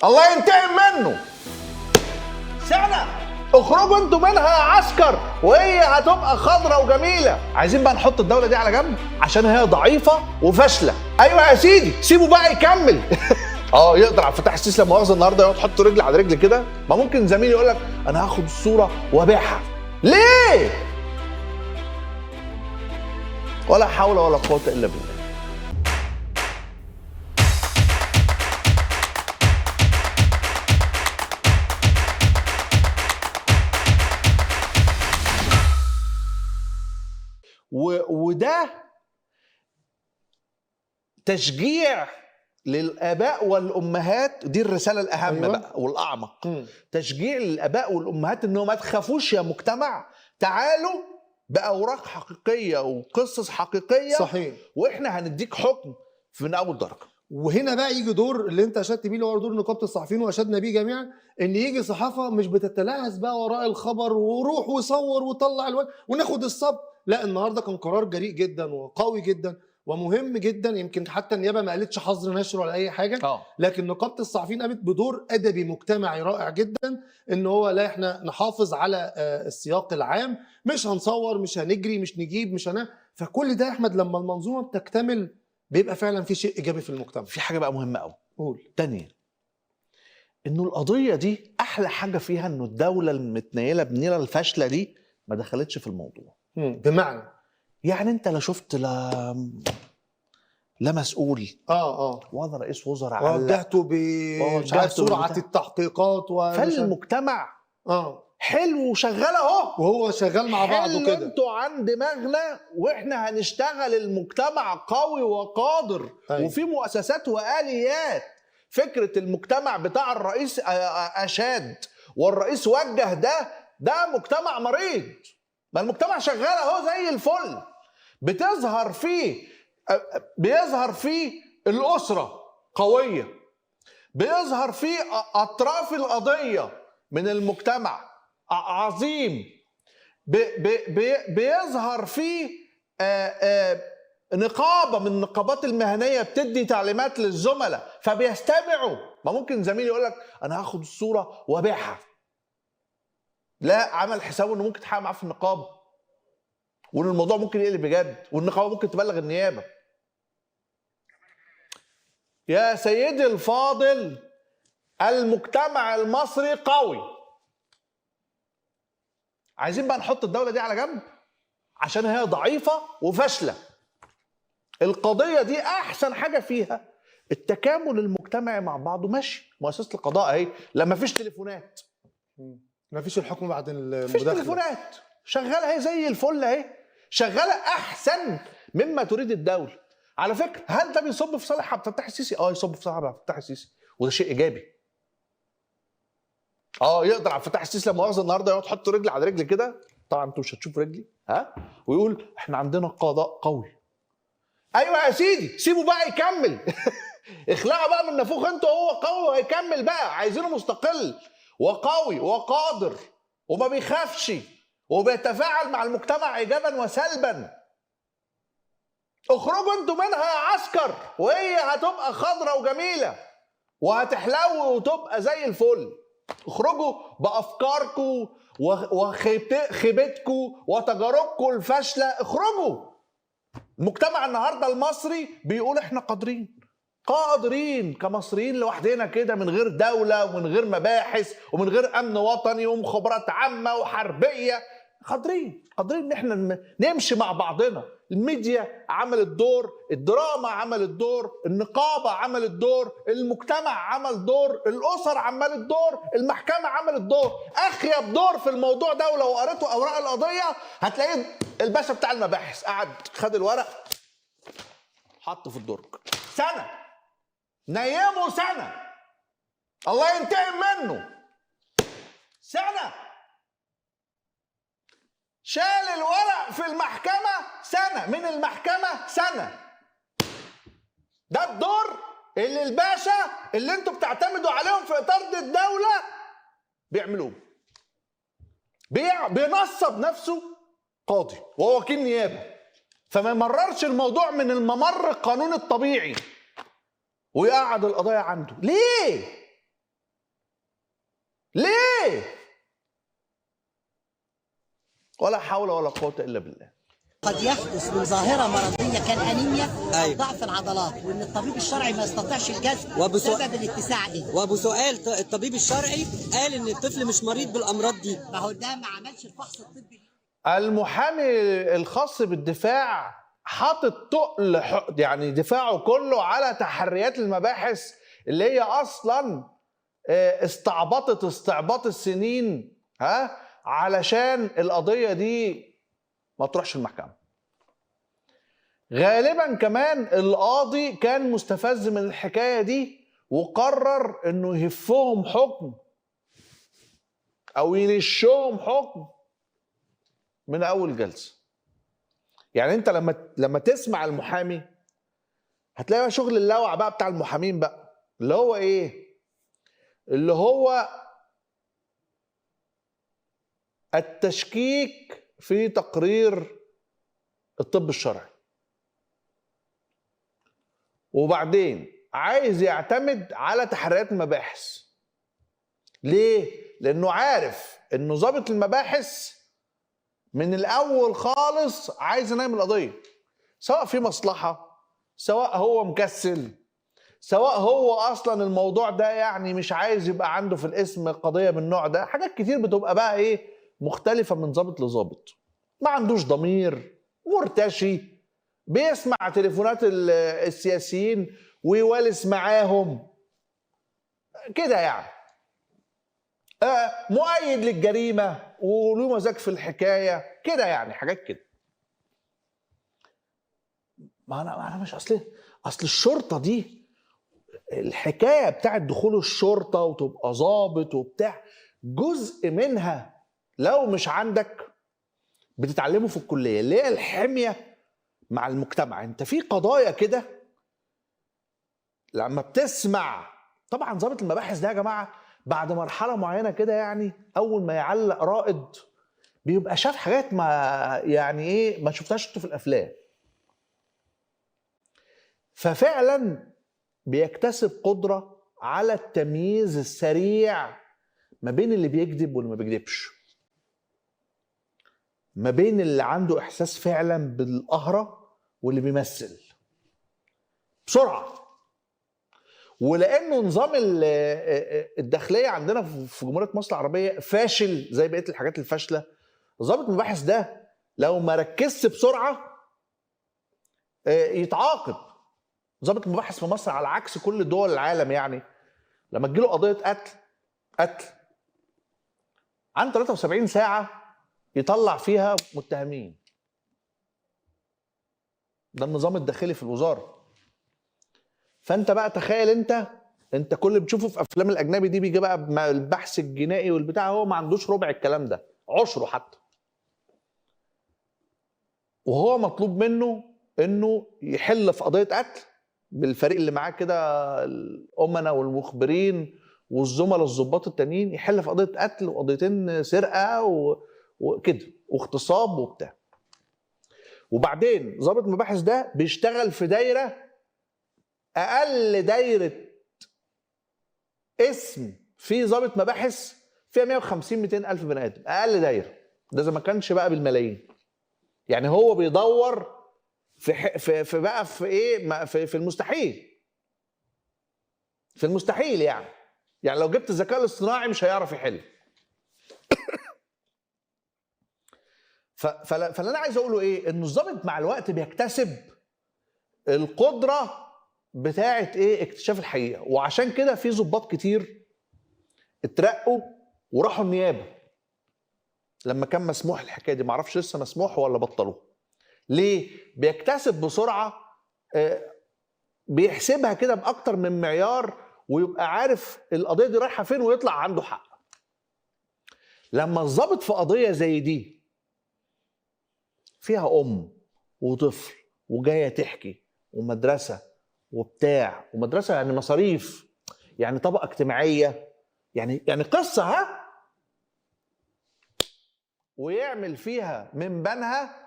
الله ينتقم منه. سنة اخرجوا انتوا منها يا عسكر وهي هتبقى خضرة وجميلة. عايزين بقى نحط الدولة دي على جنب عشان هي ضعيفة وفاشلة. ايوه يا سيدي سيبه بقى يكمل. يقدر عبد الفتاح السيسي لما مؤاخذة النهارده يقعد يحط رجل على رجل كده؟ ما ممكن زميلي يقول لك انا هاخد الصورة وابيعها. ليه؟ ولا حول ولا قوة الا بالله. وده تشجيع للآباء والأمهات. دي الرسالة الأهم. أيوة. بقى والأعمق. تشجيع للآباء والأمهات إنهم ما تخافوش يا مجتمع، تعالوا بأوراق حقيقية وقصص حقيقية. صحيح. وإحنا هنديك حكم من أول درجة. وهنا بقى يجي دور اللي انت اشدت بيه، اللي هو دور نقابه الصحفيين واشدنا بيه جميعا، ان يجي صحافه مش بتتلهث بقى وراء الخبر وروح وصور وطلع الوجه وناخد الصب. لا، النهارده كان قرار جريء جدا وقوي جدا ومهم جدا. يمكن حتى النيابه ما قالتش حظر نشر ولا اي حاجه. لكن نقابه الصحفيين قامت بدور ادبي مجتمعي رائع جدا، ان هو لا، احنا نحافظ على السياق العام، مش هنصور، مش هنجري، مش نجيب، مش فكل ده يا احمد لما المنظومه بتكتمل بيبقى فعلا في شيء ايجابي في المجتمع. في حاجه بقى مهمه قوي. قول. تانية، انه القضيه دي احلى حاجه فيها انه الدوله المتنيله بنيله الفاشله دي ما دخلتش في الموضوع. بمعنى يعني انت لا شفت لا مسؤول ولا رئيس وزراء وجهته بسرعه التحقيقات فالمجتمع حلو وشغال اهو، وهو شغال مع بعضه كده. انتوا عن دماغنا واحنا هنشتغل. المجتمع قوي وقادر. أيوة. وفي مؤسسات واليات. فكره المجتمع بتاع الرئيس اشاد والرئيس وجه ده مجتمع مريض. ما المجتمع شغال اهو زي الفل. بيظهر فيه الاسره قويه، بيظهر فيه اطراف القضيه من المجتمع عظيم، بيظهر فيه نقابة من النقابات المهنية بتدي تعليمات للزملاء فبيستمعوا. ما ممكن زميلي يقول لك أنا هاخد الصورة وابيعها. لا، عمل حسابه إنه ممكن تحقق معاه في النقابة، وإن الموضوع ممكن يقلب بجد، والنقابة ممكن تبلغ النيابة. يا سيدي الفاضل، المجتمع المصري قوي. عايزين بقى نحط الدولة دي على جنب عشان هي ضعيفة وفاشلة. القضية دي أحسن حاجة فيها التكامل المجتمعي مع بعضه ماشي. مؤسسة القضاء أهي لما فيش تليفونات، ما فيش الحكم بعد المداخلة، فيش تليفونات، شغالة أهي زي الفل أهي، شغالة أحسن مما تريد الدولة. على فكرة، هل ده بيصب في صالح عبد الفتاح السيسي؟ يصب في صالح عبد الفتاح السيسي، وده شيء إيجابي. يقدر عبد الفتاح السيسي لما مؤاخذة النهارده يقعد يحط رجل على رجل كده، طبعا انتوا مش هتشوفوا رجلي، ويقول احنا عندنا قضاء قوي. ايوه يا سيدي سيبه بقى يكمل. اخلعوا بقى من نافوخ انتوا، هو قوي وهيكمل بقى. عايزينه مستقل وقوي وقادر وما بيخافش وبيتفاعل مع المجتمع ايجابا وسلبا. اخرجوا انتوا منها يا عسكر وهي هتبقى خضرة وجميلة وهتحلو وتبقى زي الفل. اخرجوا بافكاركم وخيبتكم وتجاربكم الفاشله. اخرجوا. المجتمع النهارده المصري بيقول احنا قادرين كمصريين لوحدنا كده، من غير دوله ومن غير مباحث ومن غير امن وطني ومخابرات عامه وحربيه. قادرين ان احنا نمشي مع بعضنا. الميديا عملت دور، الدراما عملت دور، النقابه عملت دور، المجتمع عمل دور، الاسر عملت دور، المحكمه عملت دور. اخيب دور في الموضوع ده، ولو قريتوا اوراق القضيه هتلاقيه الباشا بتاع المباحث قعد خد الورق حطه في الدرج. سنه نيمه، سنه الله ينتقم منه. سنه شال الورق في المحكمة، سنة من المحكمة، سنة. ده الدور اللي الباشا اللي انتوا بتعتمدوا عليهم في إطار الدولة بيعملوه. بينصب نفسه قاضي وهو وكيل نيابة، فما يمررش الموضوع من الممر القانوني الطبيعي ويقعد القضايا عنده. ليه؟ ليه؟ ولا حول ولا قوة إلا بالله. قد يحدث من ظاهرة مرضية كالأنيميا أو أيوة. ضعف العضلات، وإن الطبيب الشرعي ما يستطيعش الجزم بسبب الاتساع دي. وابو سؤال الطبيب الشرعي قال ان الطفل مش مريض بالامراض دي. ما هو ده ما عملش الفحص الطبي. المحامي الخاص بالدفاع حاطط تقل يعني دفاعه كله على تحريات المباحث اللي هي اصلا استعبطت استعباط السنين علشان القضيه دي ما تروحش المحكمه. غالبا كمان القاضي كان مستفز من الحكايه دي وقرر انه يهفهم حكم او ينشهم حكم من اول جلسه. يعني انت لما تسمع المحامي هتلاقي بقى شغل اللوع بقى بتاع المحامين بقى، اللي هو ايه؟ اللي هو التشكيك في تقرير الطب الشرعي، وبعدين عايز يعتمد على تحريات المباحث. ليه؟ لانه عارف انه ضابط المباحث من الاول خالص عايز ينام القضيه، سواء في مصلحه، سواء هو مكسل، سواء هو اصلا الموضوع ده يعني مش عايز يبقى عنده في الاسم قضيه من النوع ده. حاجات كتير بتبقى بقى ايه، مختلفه من ضابط لضابط. ما عندوش ضمير، مرتشي، بيسمع تليفونات السياسيين ويوالس معاهم كده يعني، مؤيد للجريمه وله مزاج في الحكايه كده يعني، حاجات كده. ما انا مش اصل الشرطه دي، الحكايه بتاعت دخول الشرطه وتبقى ضابط وبتاع، جزء منها لو مش عندك بتتعلمه في الكليه، اللي هي الحميه مع المجتمع. انت في قضايا كده لما بتسمع، طبعا ضابط المباحث ده يا جماعه بعد مرحله معينه كده يعني، اول ما يعلق رائد بيبقى شاف حاجات ما يعني ايه ما شفتهاش انتوا في الافلام، ففعلا بيكتسب قدره على التمييز السريع ما بين اللي بيكذب واللي ما بيكذبش، ما بين اللي عنده احساس فعلا بالقهره واللي بيمثل بسرعه. ولانه نظام الداخليه عندنا في جمهوريه مصر العربيه فاشل زي بقيه الحاجات الفاشله، ضابط المباحث ده لو ما ركزش بسرعه يتعاقب. ضابط المباحث في مصر على عكس كل دول العالم يعني، لما تجيله قضيه قتل عن 73 ساعه يطلع فيها متهمين. ده النظام الداخلي في الوزاره. فانت بقى تخيل انت كل اللي بتشوفه في افلام الاجنبي دي بيجي بقى مع البحث الجنائي والبتاع، هو ما عندوش ربع الكلام ده، عشره حتى. وهو مطلوب منه انه يحل في قضيه قتل بالفريق اللي معاه كده، الامناء والمخبرين والزملاء الضباط التانيين، يحل في قضيه قتل وقضيتين سرقه وكده واغتصاب وبتاع. وبعدين ضابط المباحث ده بيشتغل في دايره، اقل دايره اسم في ضابط مباحث فيها 150 200 الف بني ادم، اقل دايره. ده اذا ما كانش بقى بالملايين. يعني هو بيدور في بقى في ايه، في المستحيل، في المستحيل يعني لو جبت الذكاء الاصطناعي مش هيعرف يحل. فاللي انا عايز اقوله ايه، ان الضابط مع الوقت بيكتسب القدره بتاعه ايه، اكتشاف الحقيقه. وعشان كده في ضباط كتير اترقوا وراحوا النيابه لما كان مسموح الحكايه دي. معرفش لسه مسموح ولا بطلوه. ليه؟ بيكتسب بسرعه، بيحسبها كده باكتر من معيار ويبقى عارف القضيه دي رايحه فين ويطلع عنده حق. لما الضابط في قضيه زي دي فيها وطفل وجايه تحكي ومدرسه وبتاع، ومدرسه يعني مصاريف، يعني طبقه اجتماعيه، يعني قصه ويعمل فيها من بنها،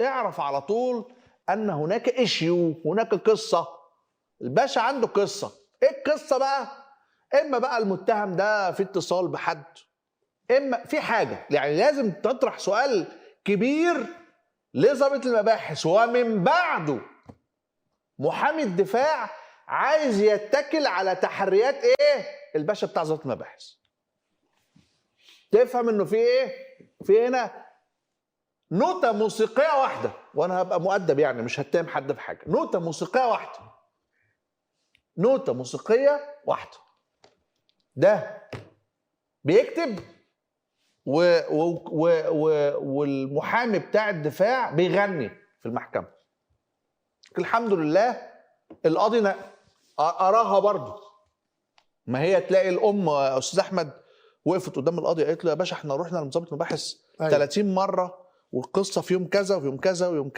اعرف على طول ان هناك ايشيو، هناك قصه. الباشا عنده قصه. ايه القصه بقى؟ اما بقى المتهم ده في اتصال بحد، اما في حاجه، يعني لازم تطرح سؤال كبير لضابط المباحث، ومن بعده محامي الدفاع عايز يتكل على تحريات ايه الباشا بتاع ضابط المباحث. تفهم انه في ايه؟ في هنا نوتة موسيقية واحدة، وانا هبقى مؤدب يعني مش هتهم حد في حاجة. نوتة موسيقية واحدة، نوتة موسيقية واحدة، ده بيكتب والمحامي بتاع الدفاع بيغني في المحكمة. الحمد لله القاضي أراها برضه. ما هي تلاقي الأم أستاذ أحمد وقفت قدام القاضي قالت له يا باشا احنا رحنا لضابط المباحث 30 مرة، والقصة في يوم كذا وفي يوم كذا ويوم كذا.